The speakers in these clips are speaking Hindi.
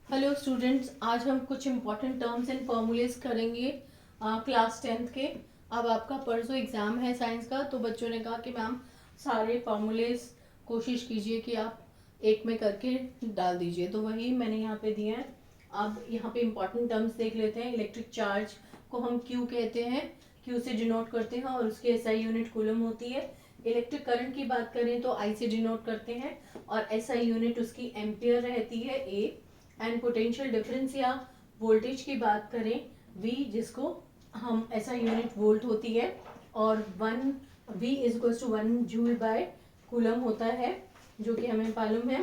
हेलो स्टूडेंट्स, आज हम कुछ इम्पोर्टेंट टर्म्स एंड फॉर्मूलेस करेंगे क्लास 10th के। अब आपका परसों एग्ज़ाम है साइंस का, तो बच्चों ने कहा कि मैम सारे फॉर्मूलेस कोशिश कीजिए कि आप एक में करके डाल दीजिए, तो वही मैंने यहाँ पे दिए हैं। अब यहाँ पे इम्पोर्टेंट टर्म्स देख लेते हैं। इलेक्ट्रिक चार्ज को हम क्यू कहते हैं, क्यू से डिनोट करते हैं और उसकी एसआई यूनिट कूलम होती है। इलेक्ट्रिक करंट की बात करें तो आई से डिनोट करते हैं और एसआई यूनिट उसकी एम्पियर रहती है ए। एंड पोटेंशियल डिफरेंस या वोल्टेज की बात करें V, जिसको हम ऐसा यूनिट वोल्ट होती है, और 1 V = 1 जूल/कूलम होता है, जो कि हमें मालूम है।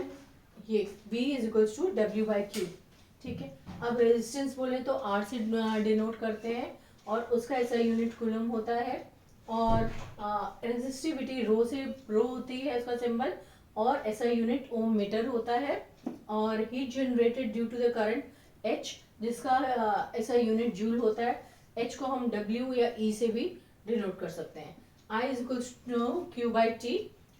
ये V = W/Q। ठीक है। अब रेजिस्टेंस बोले तो R से डिनोट करते हैं और उसका ऐसा यूनिट कूलम होता है। और रेजिस्टिविटी रो होती है उसका सिंबल, और ऐसा यूनिट ओम मीटर होता है। और heat generated due to the current H, जिसका ऐसा यूनिट जूल होता है। H को हम W या E से भी डिनोट कर सकते हैं। I = Q/T,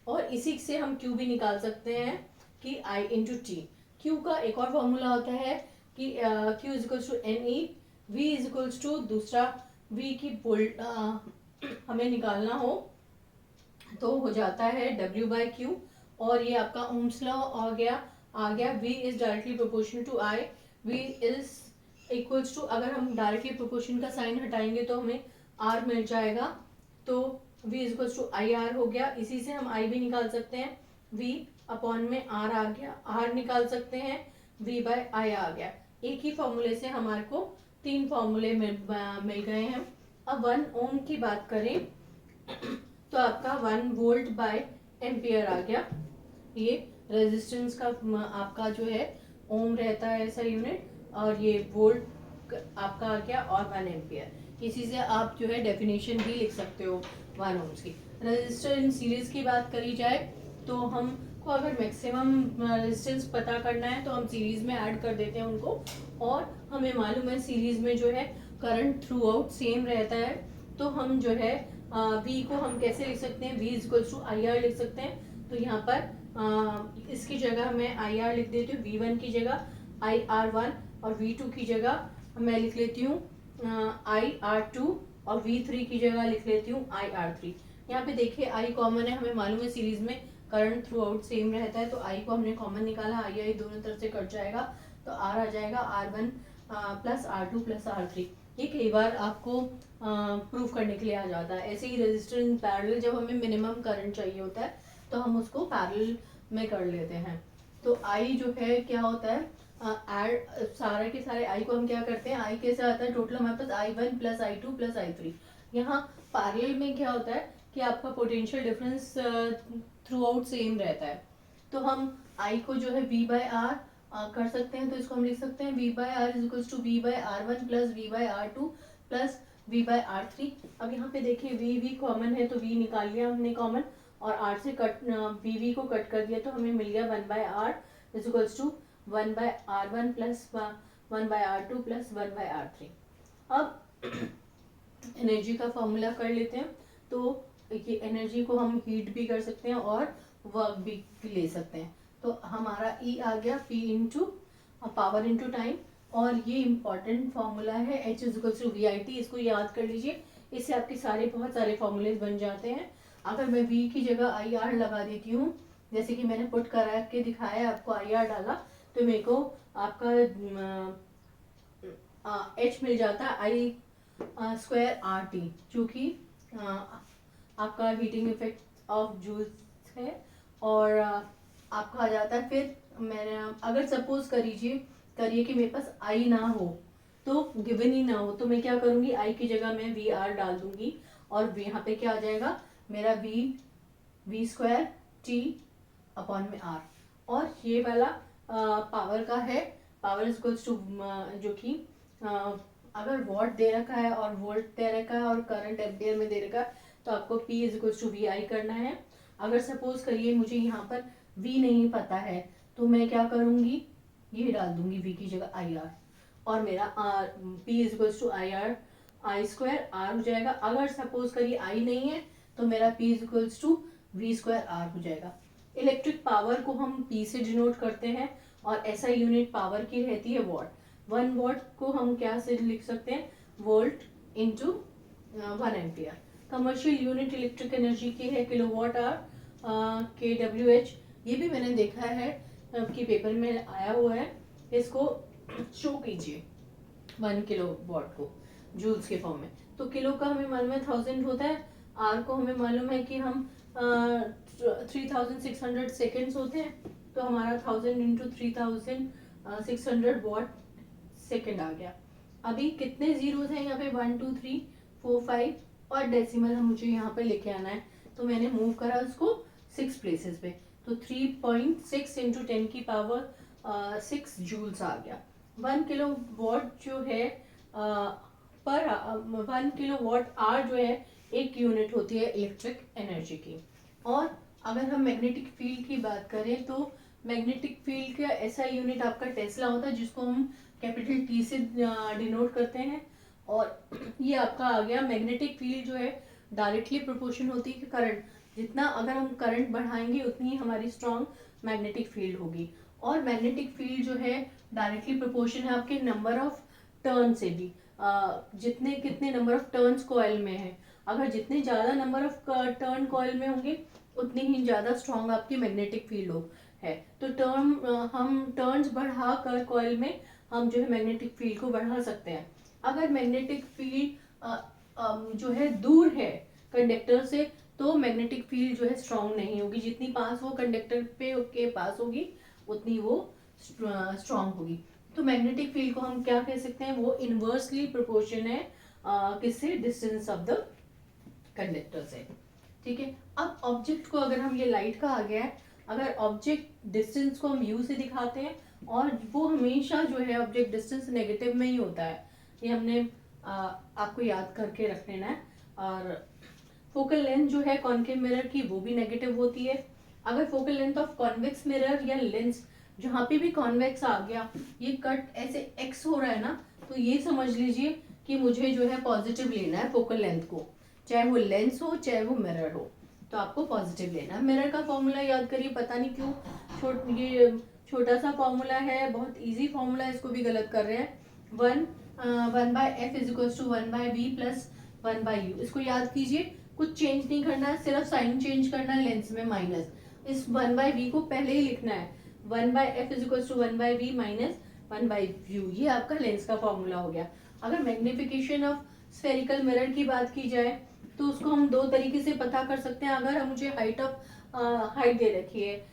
और इसी से हम Q भी निकाल सकते हैं कि I × T। Q का एक और फॉर्मूला होता है कि Q = Ne। V दूसरा V की वोल्ट हमें निकालना हो तो हो जाता है W/Q। और ये आपका ओम्स लॉ आ गया। V is directly proportional to I। V is = अगर हम डायरेक्टली प्रोपोर्शन का साइन हटाएंगे तो हमें R मिल जाएगा, तो V = IR हो गया। इसी से हम I भी निकाल सकते हैं। V/R आ गया, R निकाल सकते हैं, V/I आ गया। एक ही फॉर्मूले से हमारे को 3 फॉर्मूले मिल गए हैं। अब 1 ओम की बात करें तो आपका 1 वोल्ट/एम्पियर आ गया। ये रेजिस्टेंस का आपका जो है ओम रहता है ऐसा यूनिट, और ये वोल्ट आपका आ गया, और 1 एम्पियर। इसी से आप जो है डेफिनेशन भी लिख सकते हो 1 ओम्स की। रेजिस्टर इन सीरीज की बात करी जाए तो हमको अगर मैक्सिमम रेजिस्टेंस पता करना है तो हम सीरीज में ऐड कर देते हैं उनको, और हमें मालूम है सीरीज में जो है करंट थ्रू आउट सेम रहता है। तो हम जो है V को हम कैसे लिख सकते हैं, V = IR लिख सकते हैं। तो यहाँ पर इसकी जगह मैं IR लिख देती हूँ, V1 की जगह IR1, और V2 की जगह मैं लिख लेती हूँ IR2, और V3 की जगह लिख लेती हूँ IR3। यहाँ पे देखिए I कॉमन है, हमें मालूम है सीरीज में करंट थ्रू आउट सेम रहता है, तो I को हमने कॉमन निकाला, I दोनों तरफ से कट जाएगा, तो R आ जाएगा R1 + R2 + R3। ये कई बार आपको प्रूफ करने के लिए आ जाता है। ऐसे ही रेजिस्टर इन पैरेलल, जब हमें मिनिमम करंट चाहिए होता है तो हम उसको पैरेलल में कर लेते हैं। तो आई जो है क्या होता है, ऐड सारे के सारे आई को हम क्या करते हैं, आई कैसे आता है, टोटल हमारे पास I1 + I2 + I3। यहाँ पैरेलल में क्या होता है कि आपका potential difference through out same रहता है। तो हम आई को जो है V/R कर सकते हैं, तो इसको हम लिख सकते हैं V/R = V/R1 + V/R2 + V/R3। अब यहाँ पे देखिए V कॉमन है, तो V निकाल लिया हमने कॉमन, और R से कट V को कट कर दिया, तो हमें मिल गया 1/R = 1/R1 + 1/R2 + 1/R3। अब एनर्जी का फॉर्मूला कर लेते हैं। तो ये एनर्जी को हम हीट भी कर सकते हैं और वर्क भी ले सकते हैं। तो हमारा E आ गया P × पावर × टाइम, और ये इंपॉर्टेंट फॉर्मूला है H = VIT। इसको याद कर लीजिए, इससे आपके सारे बहुत सारे फॉर्मूले बन जाते हैं। अगर मैं V की जगह IR लगा देती हूँ, जैसे कि मैंने पुट करा के दिखाया आपको, IR डाला, तो मेरे को आपका H मिल जाता है I² RT, जो कि आपका हीटिंग इफेक्ट ऑफ जूल्स है। और आपका आ जाता है, फिर मैंने अगर सपोज करिए कि मेरे पास आई ना हो, तो गिवन ही ना हो, तो मैं क्या करूंगी, आई की जगह मैं VR डाल दूंगी, और यहाँ पे क्या आ जाएगा मेरा V²T/R। और ये वाला पावर का है, पावर = जो कि अगर वॉट दे रखा है और वोल्ट दे रखा है और करंट एम्पियर में दे रखा है, तो आपको P = VI करना है। अगर सपोज करिए मुझे यहाँ पर V नहीं पता है, तो मैं क्या करूँगी, ये डाल दूंगी V की जगह IR, और मेरा P = IR I²R हो जाएगा। अगर सपोज करिए I नहीं है, तो मेरा P = V²R हो जाएगा। इलेक्ट्रिक पावर को हम P से डिनोट करते हैं, और एसआई यूनिट पावर की रहती है वॉट। 1 वॉट को हम क्या से लिख सकते हैं, volt into 1 ampere. Commercial unit electric energy की है किलोवाट आवर KWH। ये भी मैंने देखा है आपके पेपर में आया हुआ है, इसको शो कीजिए 1 किलोवाट को जूल्स के फॉर्म में। तो किलो का हमें मालूम है 1000 होता है, आर को हमें मालूम है कि हम 3600 सेकेंड्स होते हैं, तो हमारा 1000 इंटू 3600 वॉट सेकेंड आ गया। अभी कितने जीरोस हैं यहाँ पे, 1 2 3 4 5 और डेसिमल हम मुझे यहाँ पे लेके आना है, तो मैंने मूव करा उसको 6 प्लेसेस पे, तो 3.6 इंटू 10 की पावर 6 जूल्स आ गया। 1 किलो वॉट जो है पर 1 किलो वॉट आर जो है एक यूनिट होती है इलेक्ट्रिक एनर्जी की। और अगर हम मैग्नेटिक फील्ड की बात करें तो मैग्नेटिक फील्ड का ऐसा यूनिट आपका टेस्ला होता है, जिसको हम कैपिटल टी से डिनोट करते हैं। और ये आपका आ गया मैग्नेटिक फील्ड जो है डायरेक्टली प्रोपोर्शन होती है कि करंट, जितना अगर हम करंट बढ़ाएंगे उतनी ही हमारी स्ट्रॉन्ग मैग्नेटिक फील्ड होगी। और मैग्नेटिक फील्ड जो है डायरेक्टली प्रोपोर्शन है आपके नंबर ऑफ टर्न से भी, जितने कितने नंबर ऑफ टर्न्स कॉइल में है। अगर जितने ज्यादा नंबर ऑफ टर्न कॉइल में होंगे उतनी ही ज्यादा स्ट्रॉन्ग आपकी मैग्नेटिक फील्ड है। तो हम टर्न्स बढ़ा कर कॉइल में हम जो है मैग्नेटिक फील्ड को बढ़ा सकते हैं। अगर मैग्नेटिक फील्ड जो है दूर है कंडक्टर से, तो मैग्नेटिक फील्ड जो है स्ट्रॉन्ग नहीं होगी, जितनी पास वो कंडक्टर पे के पास होगी उतनी वो स्ट्रॉन्ग होगी। तो मैग्नेटिक फील्ड को हम क्या कह सकते हैं, वो इनवर्सली प्रोपोर्शन है किससे, डिस्टेंस ऑफ द कंडक्टर से। ठीक है, अब ऑब्जेक्ट को अगर हम, ये लाइट का आ गया है, अगर ऑब्जेक्ट डिस्टेंस को हम यू से दिखाते हैं, और वो हमेशा जो है ऑब्जेक्ट डिस्टेंस नेगेटिव में ही होता है, ये हमने आपको याद करके रख लेना है। और फोकल लेंथ जो है कॉन्केव मिरर की वो भी नेगेटिव होती है। अगर focal length of convex mirror या लेंस, जहाँ पे भी कॉन्वेक्स आ गया, ये कट ऐसे एक्स हो रहा है ना, तो ये समझ लीजिए कि मुझे जो है पॉजिटिव लेना है फोकल लेंथ को, चाहे वो लेंस हो चाहे वो मिरर हो, तो आपको पॉजिटिव लेना है। मिरर का फॉर्मूला याद करिए, पता नहीं क्यों ये छोटा सा फॉर्मूला है, बहुत इजी फॉर्मूला है, इसको भी गलत कर रहे हैं। 1/f is equal to 1/v plus 1/u, इसको याद कीजिए, कुछ चेंज नहीं करना है, सिर्फ साइन चेंज करना है, लेंस में माइनस, इस 1/v को पहले ही लिखना है, 1/f is equal to 1/v minus 1/u, ये आपका लेंस का फॉर्मूला हो गया। अगर मैग्निफिकेशन ऑफ स्फेरिकल मिरर की बात की जाए तो उसको हम दो तरीके से पता कर सकते हैं। अगर हम मुझे हाइट दे रखी है